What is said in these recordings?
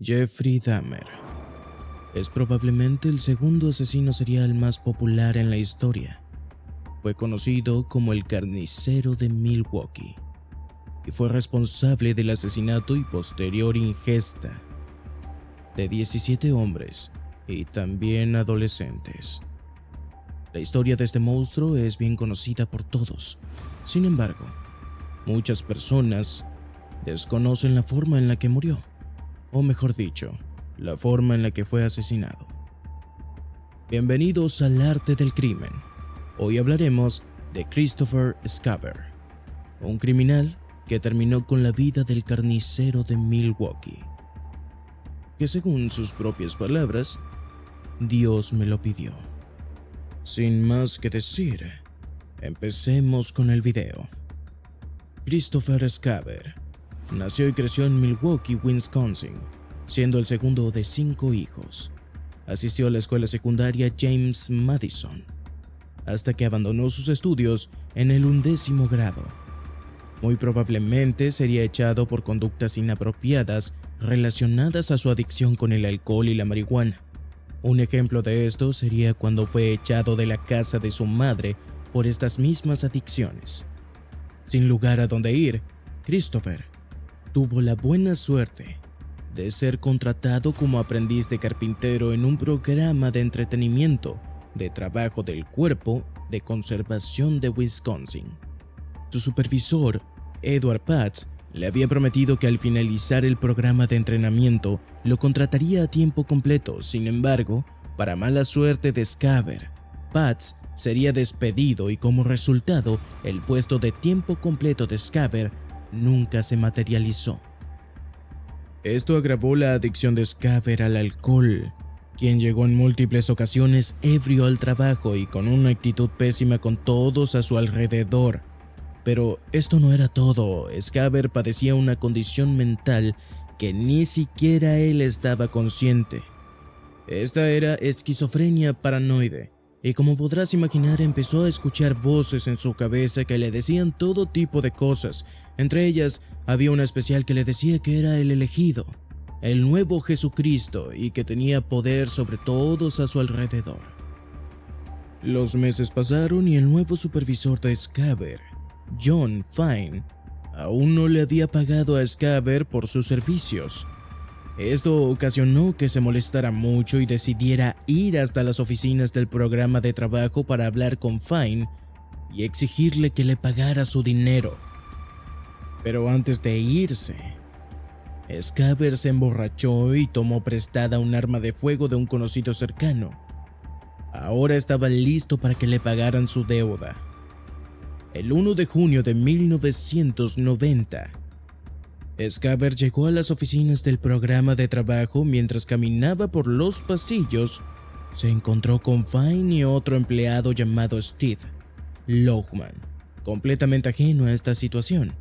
Jeffrey Dahmer es probablemente el segundo asesino serial más popular en la historia. Fue conocido como el Carnicero de Milwaukee y fue responsable del asesinato y posterior ingesta de 17 hombres y también adolescentes. La historia de este monstruo es bien conocida por todos. Sin embargo, muchas personas desconocen la forma en la que murió, o mejor dicho, la forma en la que fue asesinado. Bienvenidos al arte del crimen. Hoy hablaremos de Christopher Scaber, un criminal que terminó con la vida del carnicero de Milwaukee, que según sus propias palabras, Dios me lo pidió. Sin más que decir, empecemos con el video. Christopher Scaber nació y creció en Milwaukee, Wisconsin, siendo el segundo de 5 hijos. Asistió a la escuela secundaria James Madison, hasta que abandonó sus estudios en el 11º grado. Muy probablemente sería echado por conductas inapropiadas relacionadas a su adicción con el alcohol y la marihuana. Un ejemplo de esto sería cuando fue echado de la casa de su madre por estas mismas adicciones. Sin lugar a dónde ir, Christopher tuvo la buena suerte de ser contratado como aprendiz de carpintero en un programa de entretenimiento de trabajo del Cuerpo de Conservación de Wisconsin. Su supervisor, Edward Patz, le había prometido que al finalizar el programa de entrenamiento lo contrataría a tiempo completo. Sin embargo, para mala suerte de Scaber, Patz sería despedido y como resultado, el puesto de tiempo completo de Scaber nunca se materializó. Esto agravó la adicción de Scaber al alcohol, quien llegó en múltiples ocasiones ebrio al trabajo y con una actitud pésima con todos a su alrededor. Pero esto no era todo. Scaber padecía una condición mental que ni siquiera él estaba consciente. Esta era esquizofrenia paranoide, y como podrás imaginar, empezó a escuchar voces en su cabeza que le decían todo tipo de cosas. Entre ellas, había una especial que le decía que era el elegido, el nuevo Jesucristo, y que tenía poder sobre todos a su alrededor. Los meses pasaron y el nuevo supervisor de Scaber, John Fine, aún no le había pagado a Scaber por sus servicios. Esto ocasionó que se molestara mucho y decidiera ir hasta las oficinas del programa de trabajo para hablar con Fine y exigirle que le pagara su dinero. Pero antes de irse, Scaber se emborrachó y tomó prestada un arma de fuego de un conocido cercano. Ahora estaba listo para que le pagaran su deuda. El 1 de junio de 1990, Scaber llegó a las oficinas del programa de trabajo. Mientras caminaba por los pasillos, se encontró con Fine y otro empleado llamado Steve Lohman, completamente ajeno a esta situación.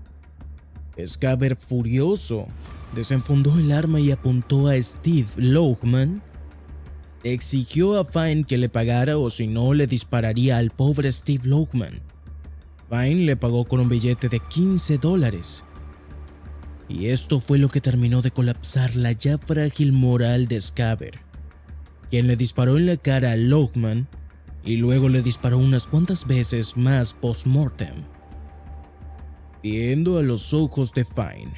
Scaber, furioso, desenfundó el arma y apuntó a Steve Lohman. Exigió a Fine que le pagara o si no le dispararía al pobre Steve Lohman. Fine le pagó con un billete de $15. Y esto fue lo que terminó de colapsar la ya frágil moral de Scaber, quien le disparó en la cara a Lohman y luego le disparó unas cuantas veces más post-mortem. Viendo a los ojos de Fine,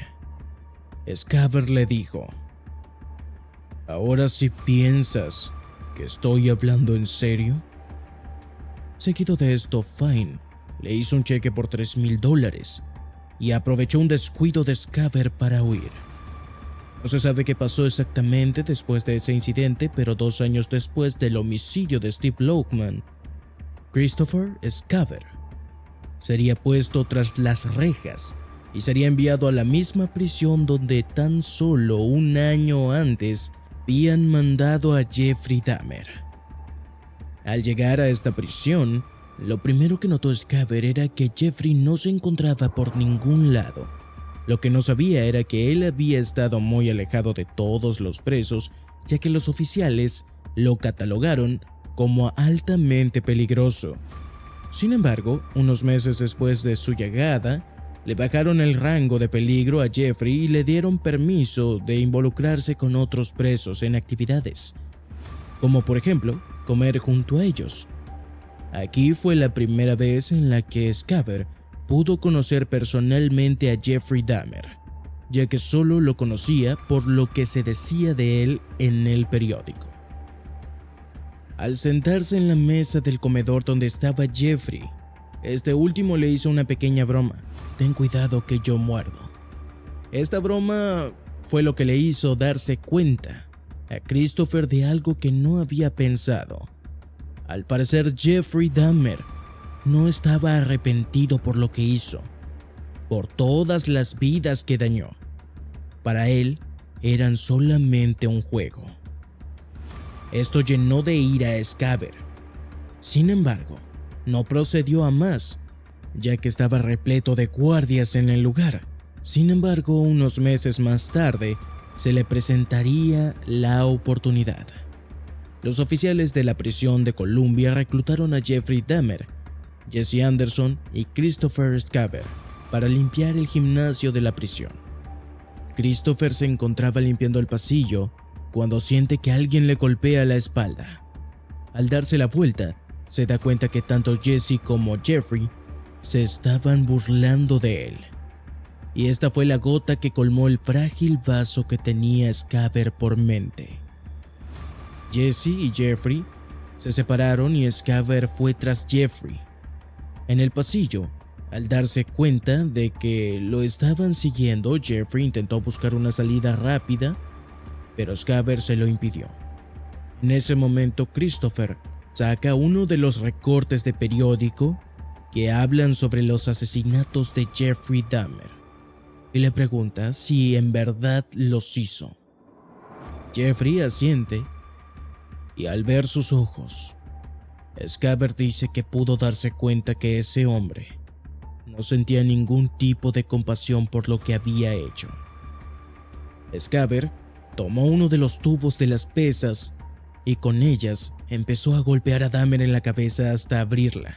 Scaber le dijo: ¿ahora sí piensas que estoy hablando en serio? Seguido de esto, Fine le hizo un cheque por $3,000 y aprovechó un descuido de Scaber para huir. No se sabe qué pasó exactamente después de ese incidente, pero 2 años después del homicidio de Steve Lohman, Christopher Scaber sería puesto tras las rejas y sería enviado a la misma prisión donde tan solo un año antes habían mandado a Jeffrey Dahmer. Al llegar a esta prisión, lo primero que notó Scaber era que Jeffrey no se encontraba por ningún lado. Lo que no sabía era que él había estado muy alejado de todos los presos, ya que los oficiales lo catalogaron como altamente peligroso. Sin embargo, unos meses después de su llegada, le bajaron el rango de peligro a Jeffrey y le dieron permiso de involucrarse con otros presos en actividades, como por ejemplo, comer junto a ellos. Aquí fue la primera vez en la que Scaver pudo conocer personalmente a Jeffrey Dahmer, ya que solo lo conocía por lo que se decía de él en el periódico. Al sentarse en la mesa del comedor donde estaba Jeffrey, este último le hizo una pequeña broma: "Ten cuidado que yo muerdo". Esta broma fue lo que le hizo darse cuenta a Christopher de algo que no había pensado. Al parecer, Jeffrey Dahmer no estaba arrepentido por lo que hizo, por todas las vidas que dañó. Para él, eran solamente un juego. Esto llenó de ira a Scaver. Sin embargo, no procedió a más, ya que estaba repleto de guardias en el lugar. Sin embargo, unos meses más tarde, se le presentaría la oportunidad. Los oficiales de la prisión de Columbia reclutaron a Jeffrey Dahmer, Jesse Anderson y Christopher Scaver para limpiar el gimnasio de la prisión. Christopher se encontraba limpiando el pasillo cuando siente que alguien le golpea la espalda. Al darse la vuelta, se da cuenta que tanto Jesse como Jeffrey se estaban burlando de él. Y esta fue la gota que colmó el frágil vaso que tenía Scaver por mente. Jesse y Jeffrey se separaron y Scaver fue tras Jeffrey. En el pasillo, al darse cuenta de que lo estaban siguiendo, Jeffrey intentó buscar una salida rápida, pero Scaver se lo impidió. En ese momento, Christopher saca uno de los recortes de periódico que hablan sobre los asesinatos de Jeffrey Dahmer y le pregunta si en verdad los hizo. Jeffrey asiente y al ver sus ojos, Scaver dice que pudo darse cuenta que ese hombre no sentía ningún tipo de compasión por lo que había hecho. Scaver tomó uno de los tubos de las pesas y con ellas empezó a golpear a Dahmer en la cabeza hasta abrirla.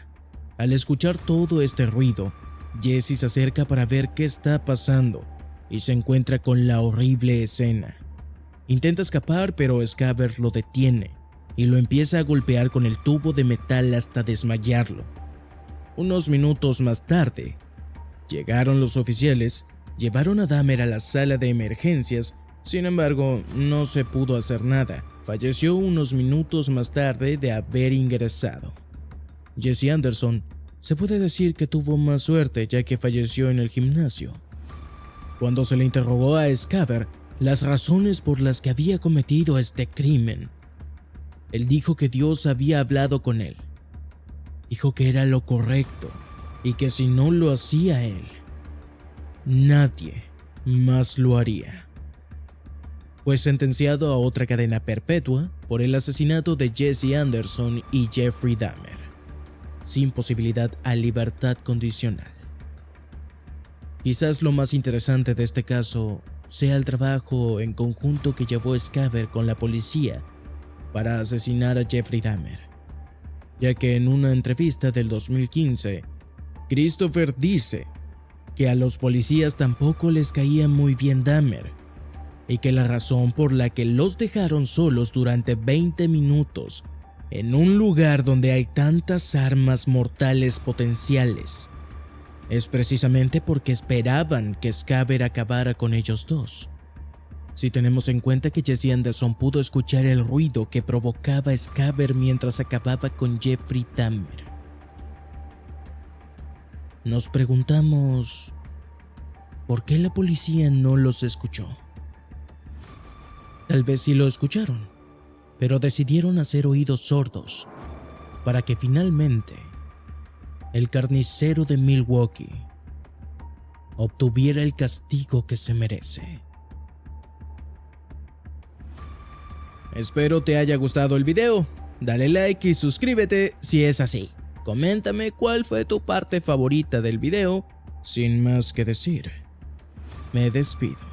Al escuchar todo este ruido, Jesse se acerca para ver qué está pasando y se encuentra con la horrible escena. Intenta escapar, pero Scaver lo detiene y lo empieza a golpear con el tubo de metal hasta desmayarlo. Unos minutos más tarde, llegaron los oficiales, llevaron a Dahmer a la sala de emergencias. Sin embargo, no se pudo hacer nada. Falleció unos minutos más tarde de haber ingresado. Jesse Anderson se puede decir que tuvo más suerte, ya que falleció en el gimnasio. Cuando se le interrogó a Scaver las razones por las que había cometido este crimen, él dijo que Dios había hablado con él. Dijo que era lo correcto y que si no lo hacía él, nadie más lo haría. Fue sentenciado a otra cadena perpetua por el asesinato de Jesse Anderson y Jeffrey Dahmer, sin posibilidad a libertad condicional. Quizás lo más interesante de este caso sea el trabajo en conjunto que llevó Scaver con la policía para asesinar a Jeffrey Dahmer, ya que en una entrevista del 2015, Christopher dice que a los policías tampoco les caía muy bien Dahmer y que la razón por la que los dejaron solos durante 20 minutos en un lugar donde hay tantas armas mortales potenciales es precisamente porque esperaban que Scaver acabara con ellos dos. Si tenemos en cuenta que Jesse Anderson pudo escuchar el ruido que provocaba Scaver mientras acababa con Jeffrey Dahmer, nos preguntamos ¿por qué la policía no los escuchó? Tal vez sí lo escucharon, pero decidieron hacer oídos sordos para que finalmente el carnicero de Milwaukee obtuviera el castigo que se merece. Espero te haya gustado el video. Dale like y suscríbete si es así. Coméntame cuál fue tu parte favorita del video. Sin más que decir, me despido.